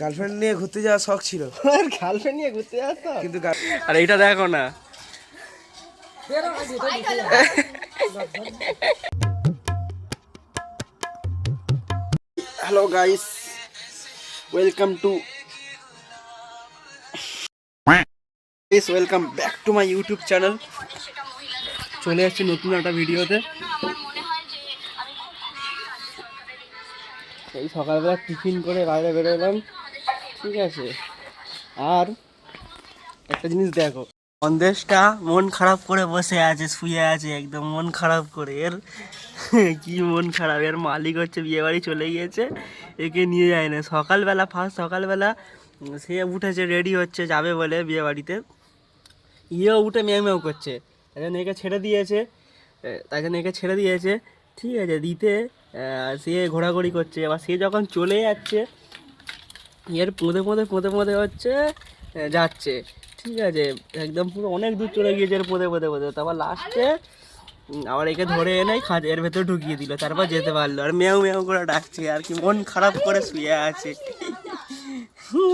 Girlfriend নিয়ে ঘুরতে যাওয়ার শখ ছিল। গার্লফ্রেন্ড নিয়ে ঘুরতে যাস তো? কিন্তু আর এইটা দেখো না, hello guys, welcome to welcome back to my YouTube channel. চলে আসছি নতুন একটা ভিডিওতে। এই সকালবেলা টিফিন করে বাইরে বেরোলাম, ঠিক আছে। আর একটা জিনিস দেখো, সন্দেশটা মন খারাপ করে বসে আছে, শুয়ে আছে একদম মন খারাপ করে। এর কি মন খারাপ, এর মালিক হচ্ছে বিয়ে বাড়ি চলে গিয়েছে, একে নিয়ে যায় না। সকালবেলা সে উঠেছে, রেডি হচ্ছে যাবে বলে বিয়ে বাড়িতে, ইয়েও উঠে ম্যাও ম্যাও করছে। তাই জন্য একে ছেড়ে দিয়েছে, ঠিক আছে। দিতে সে ঘোরাঘুরি করছে। এবার সে যখন চলে যাচ্ছে, এর পোঁদে হচ্ছে যাচ্ছে, ঠিক আছে। একদম পুরো অনেক দূর চলে গিয়েছে এর পোঁদে। তারপর লাস্টে আবার একে ধরে এনে এর ভেতরে ঢুকিয়ে দিল, তারপর যেতে পারলো। আর ম্যাও ম্যাও করে ডাকছে, আর কি মন খারাপ করে শুয়ে আছে।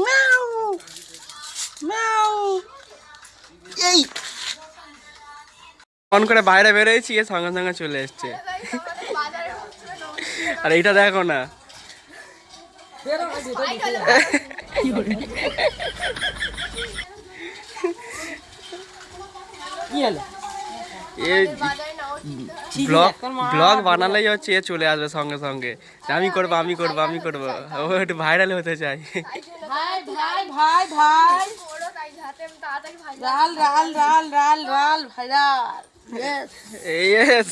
ম্যাও ম্যাও। এই ফোন করে বাইরে বেরোয়েছি, এ সঙ্গে সঙ্গে চলে এসছে। আর এইটা দেখো না, কি হলো? ব্লগ বানালেই হচ্ছে এ চলে আসবে সঙ্গে সঙ্গে, আমি করবো। ও একটু ভাইরাল হতে চাই। ভাই ভাই ভাই ভাই রাল রাল রাল রাল রাল ভাইরাল। ইয়েস,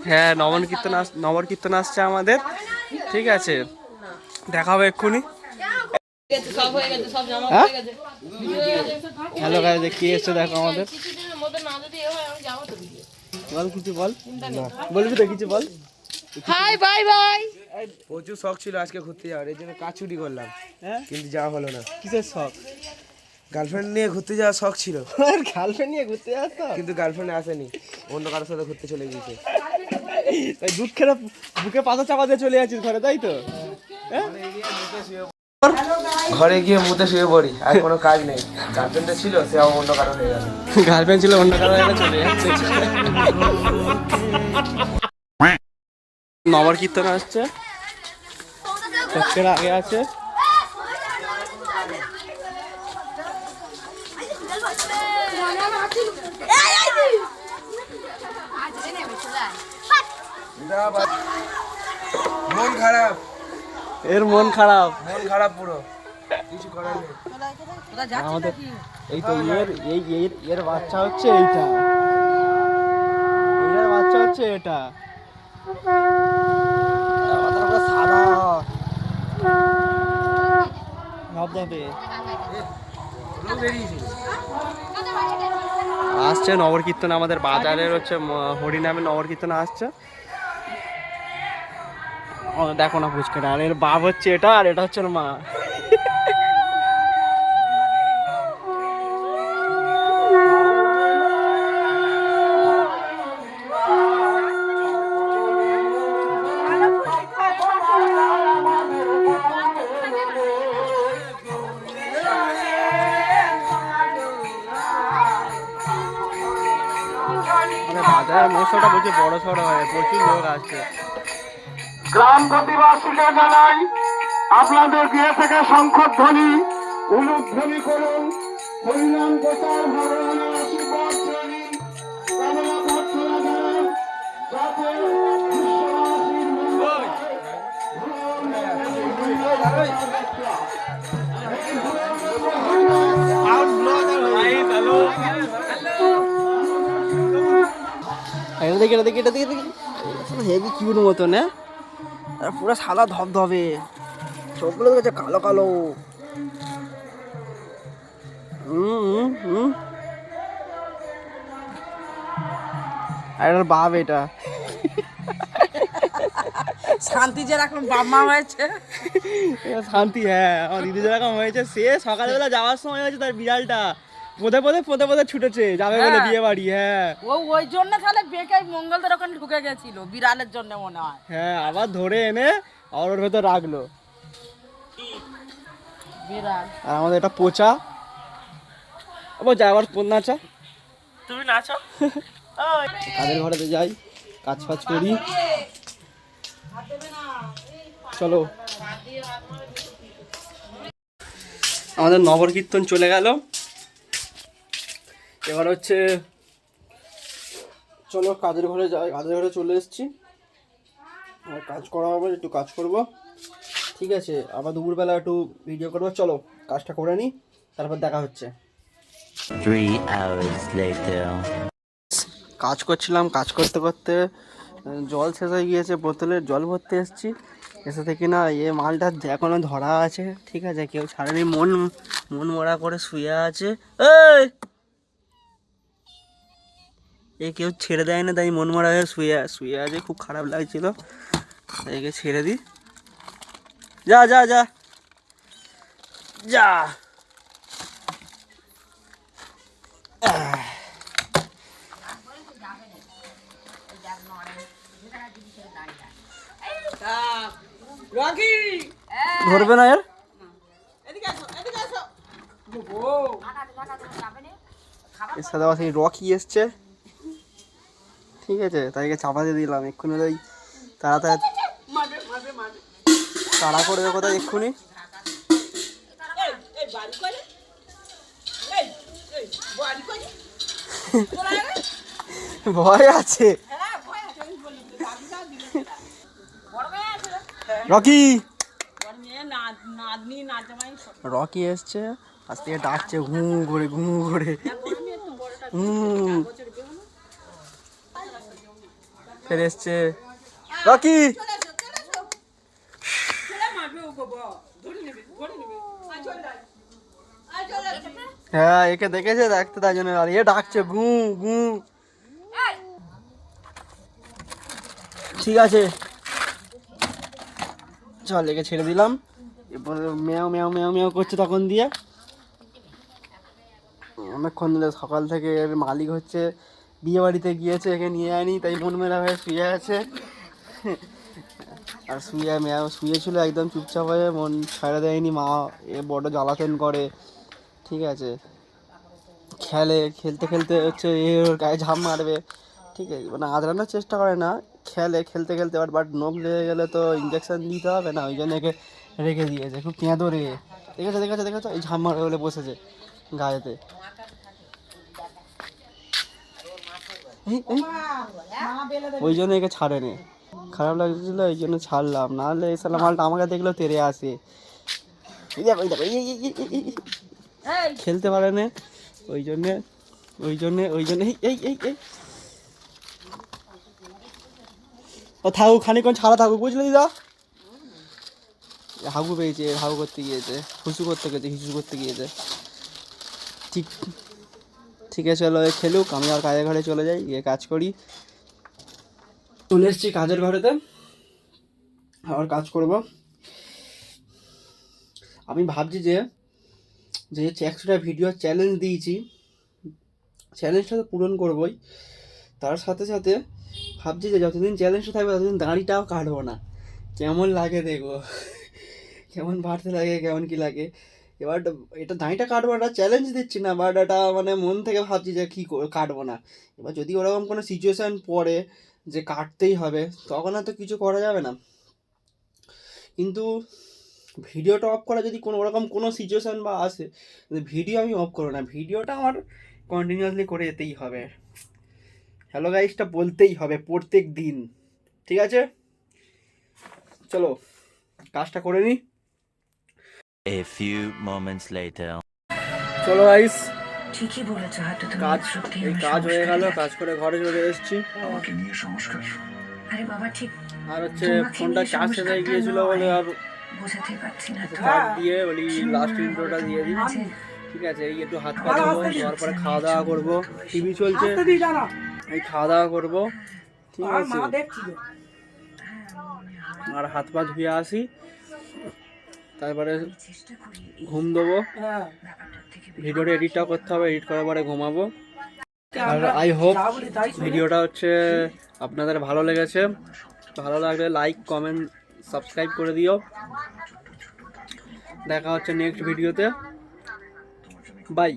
হ্যাঁ নবর কীর্তন আসছে আমাদের, ঠিক আছে। দেখা হবে এক্ষুনি। হ্যালো গাইস, কি এসছে দেখো আমাদের। বল কিছু বল, বলবি তো কিছু বল। High bye bye. প্রচুর শখ ছিল আজকে ঘুরতে যাওয়ার, এই জন্য কাজ ছুটি করলাম, হ্যাঁ কিন্তু যাওয়া হলো না। কিসের শখ? গার্লফ্রেন্ড নিয়ে ঘুরতে যাওয়ার শখ ছিল, গার্লফ্রেন্ড নিয়ে ঘুরতে যাস তো? কিন্তু গার্লফ্রেন্ড আসেনি, অন্য কারোর সাথে ঘুরতে চলে গিয়েছে। তাই দুধ খেলে বুকে পাতা চাপা দিয়ে চলে যাচ্ছিস ঘরে, তাই তো? ঘরে গিয়ে মুতে শুয়ে পড়ি, আর কোনো কাজ নেই। গার্লফ্রেন্ডটা ছিল, সে আবার অন্য কারো হয়ে গেল। গার্লফ্রেন্ড ছিল, অন্য কারো একটা চলে যাচ্ছে। নবর কীর্তন আসছে, সত্যের আগে আছে। মন খারাপ, এর মন খারাপ পুরো কিছু করার নেই। আমাদের এই তো এর বাচ্চা হচ্ছে এইটা, এর বাচ্চা হচ্ছে এটা। সাদা ধবধবে আসছে নবর কীর্তন আমাদের বাজারের হচ্ছে হরিনামে নবর কীর্তন আসছে। দেখো না ফুচকাটা, আর এর বাপ হচ্ছে এটা, আর এটা হচ্ছে ওর মা। বাজারের মশলাটা প্রচুর বড় সড়ো হয়, প্রচুর লোক আসছে। গ্রাম প্রতিবাসীকে জানাই, আপনাদের গৃহে থেকে শঙ্খধ্বনি উলুধ্বনি করুন, হরিনাম প্রচার ভগবানের আশীর্বাদ শ্রেণী কামনা প্রার্থনা জানান, যাতে বিশ্ববাসীর মঙ্গল দেখি হেভি কিউট মতন, হ্যাঁ। আর পুরো সাদা ধবধবে, সবগুলো দেখেছে কালো কালো। আর এটার বাপ, এটা শান্তি যেরকম বাবা হয়েছে, শান্তি। হ্যাঁ, আমার দিদি যেরকম হয়েছে, সে সকালবেলা যাওয়ার সময় হয়েছে তার বিড়ালটা পদে পদে ছুটেছে যাবে বলে বিয়ে বাড়ি। হ্যাঁ ওই জন্য তাহলে বেঁকে মঙ্গলদের ওখানে ঢুকে গেছিল বিড়ালের জন্য মনে হয়। হ্যাঁ আবার ধরে এনে আর ওর ভেতর রাখলো বিড়াল। আর আমাদের এটা পোচা যা আবার নাচা তুমি নাচো। কাজের ঘরেতে যাই, কাজ ফাজ করি। চলো আমাদের নগর কীর্তন চলে গেল, এবার হচ্ছে চলো কাজের ঘরে যাই। কাজের ঘরে চলে এসেছি, আর কাজ করা হবে, একটু কাজ করব। ঠিক আছে, আবার দুপুরবেলা একটু ভিডিও করবো। চলো কাজটা করে নিই, তারপর দেখা হচ্ছে। 3 hours later. কাজ করছিলাম, কাজ করতে করতে জল শেষ হয়ে গিয়েছে, বোতলের জল ভরতে এসেছি। এসে থেকে না মালটা এখনো ধরা আছে। ঠিক আছে, কেউ ছাড়েনি, মন মরা করে শুয়ে আছে। কেউ ছেড়ে দেয় না, তাই মন মরা হয়ে শুয়ে আছে। খুব খারাপ লাগছিল, একে ছেড়ে দিই। যা যা যা যা। ধরবে না এর সাথে আবার সেই রকি এসছে। ঠিক আছে, তাইকে চাপা দিয়ে দিলাম। এক্ষুনি ওই তাড়াতাড়ি তাড়া করবে কোথায় এক্ষুনি। ভয় আছে রকি। রকি এসছে, আজ থেকে ডাকছে ঘুম করে ফের এসছে রকি। হ্যাঁ একে দেখেছে, দেখতে তাই জন্য আর এ ডাকছে ঘু ঘু। ঠিক আছে চল, একে ছেড়ে দিলাম। এরপরে মেয়াও মেয়াও মেয়াও মেয়াও করছে তখন দিয়ে অনেকক্ষণ ধরে। সকাল থেকে এর মালিক হচ্ছে বিয়ে বাড়িতে গিয়েছে, একে নিয়ে আনি, তাই মন মেলা হয়ে শুয়ে আছে। আর শুয়েছিল একদম চুপচাপ হয়ে, মন ছাড়া দেয়নি। মা বড় জ্বালাতন করে। ঠিক আছে, খেলতে খেলতে হচ্ছে ওর গায়ে ঝাঁপ মারবে। ঠিক আছে, মানে আদরানোর চেষ্টা করে না, খেলতে বাট নখ লেগে গেলে তো ইঞ্জেকশন দিতে হবে না, ওই জন্য একে রেখে দিয়েছে। খুব কেঁদো রে, দেখেছো এই ঝাঁপ মারবে বলে বসেছে গায়েতে। ওই জন্য একে ছাড়েনি, খারাপ লাগছিল, ওই জন্য ছাড়লাম। নাহলে এই সালা মালটা আমাকে দেখলেও তেড়ে আসে। খেলতে পারে না, ওই জন্যে ও থাকুক, খানিকক্ষণ ছাড়া থাকুক, বুঝলে দিদা। হাগু পেয়েছে, হাগু করতে গিয়েছে, হিসু করতে গিয়েছে। ঠিক আছে চলো খেলুক, আমি আর কাজের ঘরে চলে যাই, গিয়ে কাজ করি। চলে এসেছি কাজের ঘরেতে, আবার কাজ করব। আমি ভাবছি যে 100টা ভিডিও চ্যালেঞ্জ দিয়েছি, চ্যালেঞ্জটা তো পূরণ করবই। তার সাথে সাথে ভাবছি যে যতদিন চ্যালেঞ্জটা থাকবে ততদিন দাড়িটাও কাটবো না। কেমন লাগে দেখবো, কেমন বাড়তে লাগে, কেমন কি লাগে। এবার এটা দাড়িটা কাটবো না, চ্যালেঞ্জ দিচ্ছি না, বাট এটা মানে মন থেকে ভাবছি যে কী কাটবো না। এবার যদি ওরকম কোনো সিচুয়েশান পড়ে যে কাটতেই হবে, তখন আর তো কিছু করা যাবে না। কিন্তু ভিডিওটা অফ করা যদি কোনো সিচুয়েশান বা আসে, ভিডিও আমি অফ করবো না, ভিডিওটা আমার কন্টিনিউয়াসলি করে যেতেই হবে। হ্যালো গাইসটা বলতেই হবে প্রত্যেক দিন। ঠিক আছে চলো কাজটা করে নিই। A few moments later. চলো গাইস, ঠিকই বলেছো, হয়তো তুমি কাজ সত্যি কাজ হয়ে গেল, কাজ করে ঘরে চলে এসেছি। আমাকে নিয়ে সংস্কার। আরে বাবা ঠিক আর হচ্ছে ফোনটা চার্জ শেষ হয়ে গিয়েছিল বলে আর বোঝাতে পারছি না। চার্জ দিয়ে বলি লাস্ট ইন্ট্রোটা দিয়ে দিই। ঠিক আছে, এই একটু হাত পা ধোবো, তারপরে খাওয়া দাওয়া করবো। টিভি চলছে, এই খাওয়া দাওয়া করবো। ঠিক আছে, আর হাত পা ধুয়ে আসি, তারপরে চেষ্টা করি ঘুম দেবো, হ্যাঁ ব্যাপারটার থেকে ভিডিওটা এডিটটাও করতে হবে, এডিট করার পরে ঘুমাবো। আর আই হোপ ভিডিওটা হচ্ছে আপনাদের ভালো লেগেছে। ভালো লাগলে লাইক, কমেন্ট, সাবস্ক্রাইব করে দিও। দেখা হচ্ছে নেক্সট ভিডিওতে। বাই।